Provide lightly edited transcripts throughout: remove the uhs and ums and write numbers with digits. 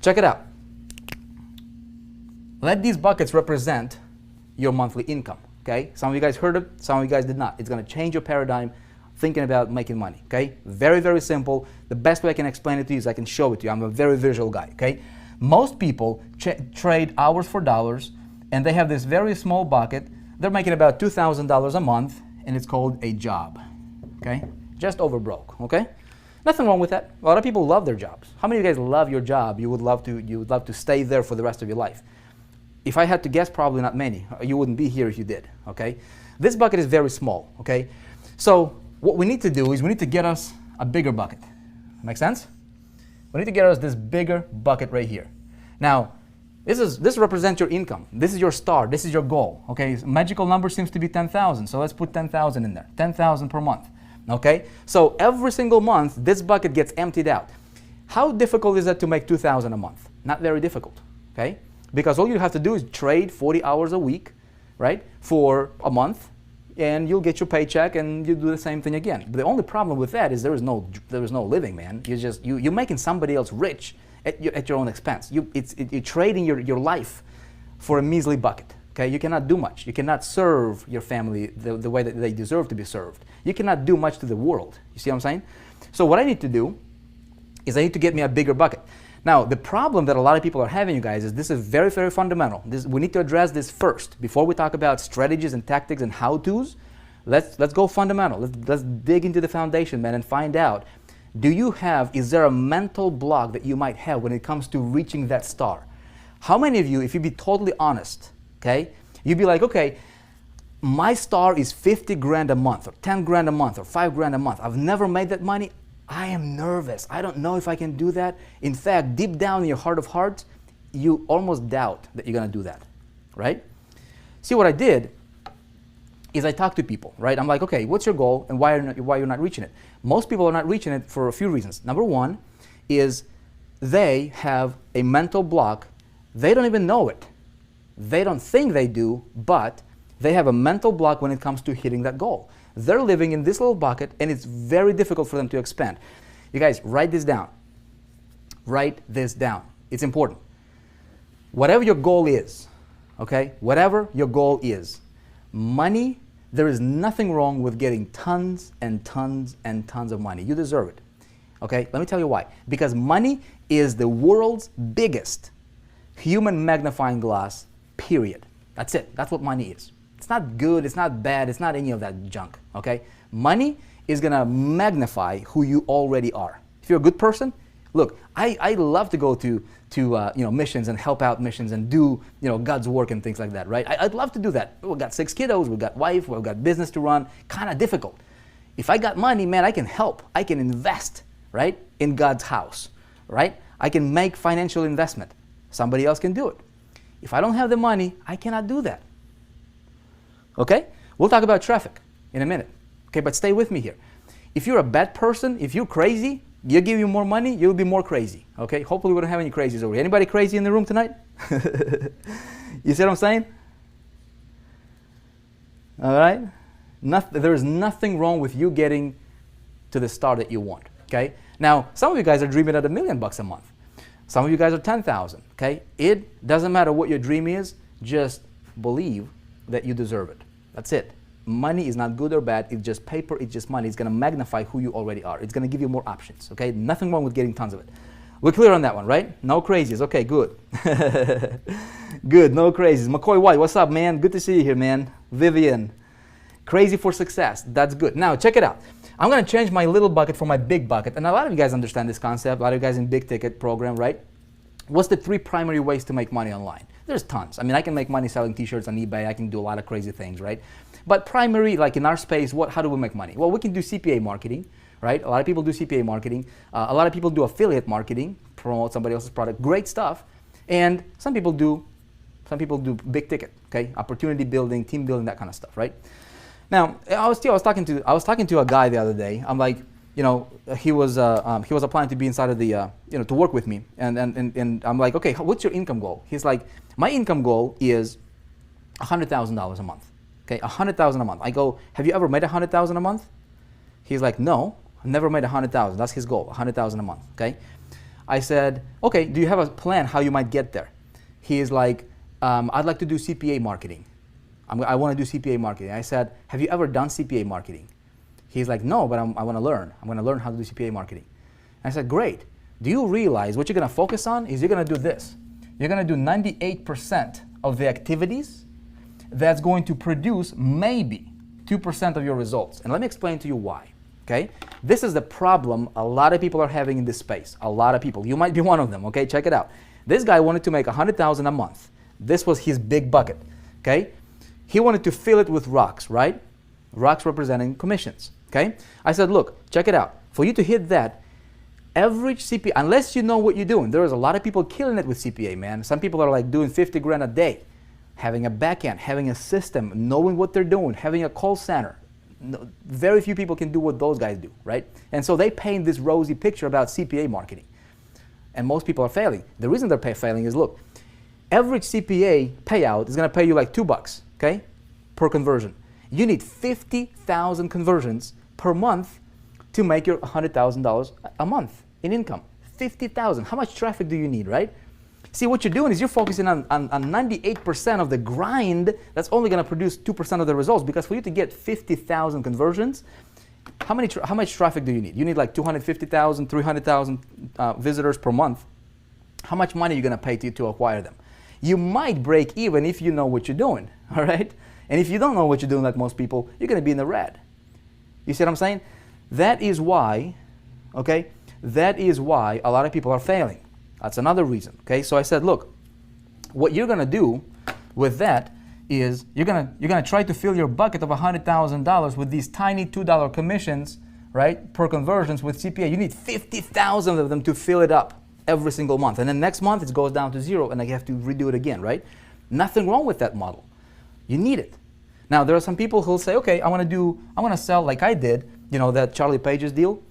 check it out. Let these buckets represent your monthly income, okay? Some of you guys heard it, some of you guys did not. It's gonna change your paradigm thinking about making money, okay? Very, very simple. The best way I can explain it to you is I can show it to you. I'm a very visual guy, okay? Most people trade hours for dollars, and they have this very small bucket. They're making about $2,000 a month, and it's called a job, okay? Just over broke, okay? Nothing wrong with that. A lot of people love their jobs. How many of you guys love your job? You would love to stay there for the rest of your life. If I had to guess, probably not many. You wouldn't be here if you did, okay? This bucket is very small, okay? So what we need to do is we need to get us a bigger bucket. Make sense? We need to get us this bigger bucket right here. Now, this represents your income. This is your star. This is your goal, okay? Magical number seems to be 10,000, so let's put 10,000 in there. 10,000 per month, okay? So every single month, this bucket gets emptied out. How difficult is it to make 2,000 a month? Not very difficult, okay? Because all you have to do is trade 40 hours a week, right, for a month, and you'll get your paycheck, and you do the same thing again. But the only problem with that is there is no living, man. You're making somebody else rich at your own expense. You're trading your life for a measly bucket. Okay, you cannot do much. You cannot serve your family the way that they deserve to be served. You cannot do much to the world. You see what I'm saying? So what I need to do is I need to get me a bigger bucket. Now, the problem that a lot of people are having, you guys, is this is very, very fundamental. We need to address this first. Before we talk about strategies and tactics and how-tos, let's go fundamental. Let's dig into the foundation, man, and find out, is there a mental block that you might have when it comes to reaching that star? How many of you, if you be totally honest, okay, you'd be like, okay, my star is 50 grand a month, or 10 grand a month, or 5 grand a month. I've never made that money. I am nervous. I don't know if I can do that. In fact, deep down in your heart of hearts, you almost doubt that you're going to do that, right? See, what I did is I talked to people, right? I'm like, okay, what's your goal and why you're not reaching it? Most people are not reaching it for a few reasons. Number one is they have a mental block. They don't even know it. They don't think they do, but they have a mental block when it comes to hitting that goal. They're living in this little bucket, and it's very difficult for them to expand. You guys, write this down. Write this down. It's important. Whatever your goal is, okay? Whatever your goal is, money, there is nothing wrong with getting tons and tons and tons of money. You deserve it, okay? Let me tell you why. Because money is the world's biggest human magnifying glass, period. That's it. That's what money is. It's not good, it's not bad, it's not any of that junk, okay? Money is gonna magnify who you already are. If you're a good person, look, I love to go to missions and help out missions and do God's work and things like that, right? I'd love to do that. We've got 6 kiddos, we've got wife, we've got business to run, kind of difficult. If I got money, man, I can help, I can invest, right, in God's house, right? I can make financial investment. Somebody else can do it. If I don't have the money, I cannot do that. Okay? We'll talk about traffic in a minute. Okay, but stay with me here. If you're a bad person, if you're crazy, you give you more money, you'll be more crazy. Okay? Hopefully we don't have any crazies over here. Anybody crazy in the room tonight? You see what I'm saying? All right? There is nothing wrong with you getting to the star that you want. Okay? Now, some of you guys are dreaming at $1 million a month. Some of you guys are 10,000. Okay? It doesn't matter what your dream is, just believe that you deserve it. That's it. Money is not good or bad. It's just paper. It's just money. It's going to magnify who you already are. It's going to give you more options. Okay? Nothing wrong with getting tons of it. We're clear on that one, right? No crazies. Okay, good. Good. No crazies. McCoy White, what's up, man? Good to see you here, man. Vivian, crazy for success. That's good. Now, check it out. I'm going to change my little bucket for my big bucket. And a lot of you guys understand this concept. A lot of you guys in big ticket program, right? What's the 3 primary ways to make money online? There's tons. I mean, I can make money selling t-shirts on eBay. I can do a lot of crazy things, right? But primary, like in our space, how do we make money? Well, we can do CPA marketing, right? A lot of people do CPA marketing. A lot of people do affiliate marketing, promote somebody else's product. Great stuff. And some people do big ticket, okay? Opportunity building, team building, that kind of stuff, right? Now, I was talking to a guy the other day. I'm like, he was applying to be inside of the, to work with me. And I'm like, okay, what's your income goal? He's like, my income goal is $100,000 a month. Okay, $100,000 a month. I go, have you ever made $100,000 a month? He's like, no, I've never made $100,000. That's his goal, $100,000 a month. Okay. I said, okay, do you have a plan how you might get there? He is like, I'd like to do CPA marketing. I want to do CPA marketing. I said, have you ever done CPA marketing? He's like, no, but I want to learn. I'm going to learn how to do CPA marketing. I said, great. Do you realize what you're going to focus on is you're going to do this. You're going to do 98% of the activities that's going to produce maybe 2% of your results. And let me explain to you why. Okay? This is the problem a lot of people are having in this space. A lot of people. You might be one of them. Okay? Check it out. This guy wanted to make $100,000 a month. This was his big bucket. Okay? He wanted to fill it with rocks, right? Rocks representing commissions. Okay? I said, look, check it out. For you to hit that, average CPA, unless you know what you're doing, there is a lot of people killing it with CPA, man. Some people are like doing 50 grand a day, having a back end, having a system, knowing what they're doing, having a call center. No, very few people can do what those guys do, right? And so they paint this rosy picture about CPA marketing. And most people are failing. The reason they're failing is, look, average CPA payout is going to pay you like $2, okay, per conversion. You need 50,000 conversions per month to make your $100,000 a month in income. 50,000. How much traffic do you need, right? See, what you're doing is you're focusing on 98% of the grind that's only going to produce 2% of the results, because for you to get 50,000 conversions, how much traffic do you need? You need like 250,000, 300,000 visitors per month. How much money are you going to pay to acquire them? You might break even if you know what you're doing, all right? And if you don't know what you're doing, like most people, you're going to be in the red. You see what I'm saying? That is why, okay, that is why a lot of people are failing. That's another reason, okay? So I said, look, what you're going to do with that is you're gonna try to fill your bucket of $100,000 with these tiny $2 commissions, right, per conversions with CPA. You need 50,000 of them to fill it up every single month. And then next month it goes down to zero and I have to redo it again, right? Nothing wrong with that model. You need it. Now, there are some people who'll say, okay, I want to sell like I did, you know, that Charlie Page's deal,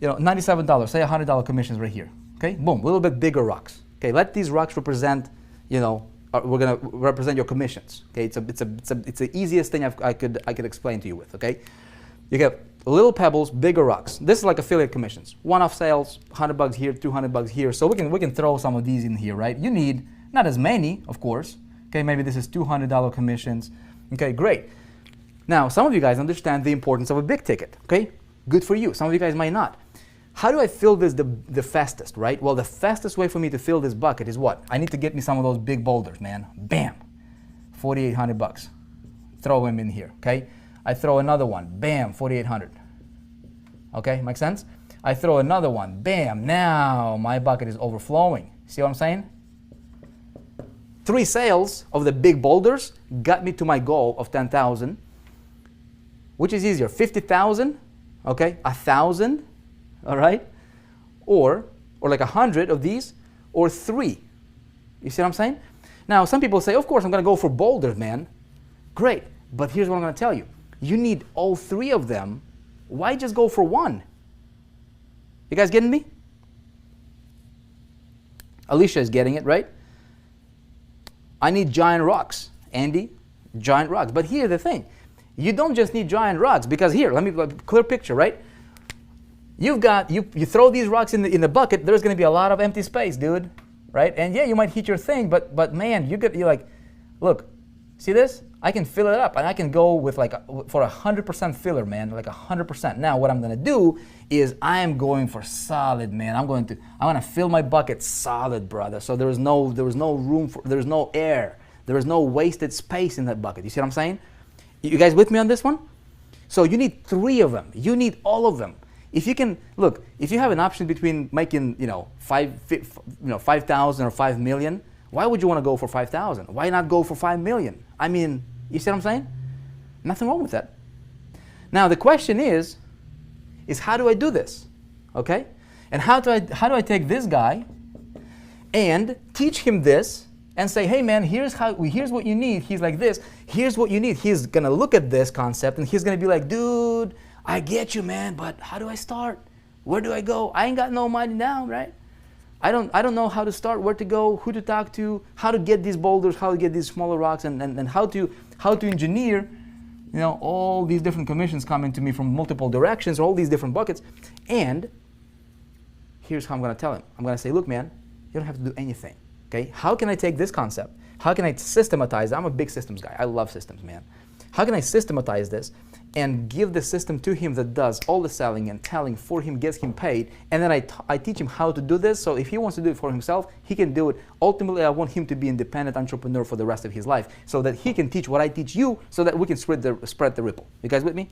you know, $97, say $100 commissions right here. Okay, boom, a little bit bigger rocks. Okay, let these rocks represent, you know, we're gonna represent your commissions. Okay, it's the easiest thing I could explain to you with. Okay, you get little pebbles, bigger rocks. This is like affiliate commissions, one-off sales, $100 here, $200 here. So we can throw some of these in here, right? You need not as many, of course. Okay, maybe this is $200 commissions. Okay, great. Now, some of you guys understand the importance of a big ticket. Okay, good for you. Some of you guys might not. How do I fill this the fastest, right? Well, the fastest way for me to fill this bucket is what? I need to get me some of those big boulders, man. Bam, $4,800. Throw them in here, okay? I throw another one, bam, $4,800. Okay, make sense? I throw another one, bam, now my bucket is overflowing. See what I'm saying? 3 sales of the big boulders got me to my goal of 10,000. Which is easier, 50,000, okay, 1,000, all right, or like 100 of these, or 3. You see what I'm saying? Now, some people say, of course, I'm going to go for boulders, man. Great, but here's what I'm going to tell you. You need all 3 of them. Why just go for one? You guys getting me? Alicia is getting it, right? I need giant rocks. Andy, giant rocks. But here's the thing. You don't just need giant rocks, because here, let me clear picture, right? You throw these rocks in the bucket, there's going to be a lot of empty space, dude, right? And yeah, you might hit your thing, but man, you're like, look, see this? I can fill it up, and I can go with for 100% filler, man, like 100%. Now, what I'm going to do is I am going for solid, man. I'm going to fill my bucket solid, brother. So there was no room for, there's no air, there is no wasted space in that bucket. You see what I'm saying? You guys with me on this one? So you need 3 of them. You need all of them. If you can, look, if you have an option between making, 5,000 or 5 million, why would you want to go for 5,000? Why not go for 5 million? I mean, you see what I'm saying? Nothing wrong with that. Now the question is how do I do this? Okay? And how do I take this guy and teach him this and say, hey man, here's what you need. He's like this. Here's what you need. He's gonna look at this concept and he's gonna be like, dude, I get you, man, but how do I start? Where do I go? I ain't got no money now, right? I don't know how to start, where to go, who to talk to, how to get these boulders, how to get these smaller rocks, and how to engineer, all these different commissions coming to me from multiple directions, all these different buckets. And here's how I'm going to tell him. I'm going to say, look, man, you don't have to do anything. Okay? How can I take this concept? How can I systematize? I'm a big systems guy. I love systems, man. How can I systematize this and give the system to him that does all the selling and telling for him, gets him paid, and then I teach him how to do this, so if he wants to do it for himself, he can do it. Ultimately, I want him to be an independent entrepreneur for the rest of his life, so that he can teach what I teach you, so that we can spread the ripple. You guys with me?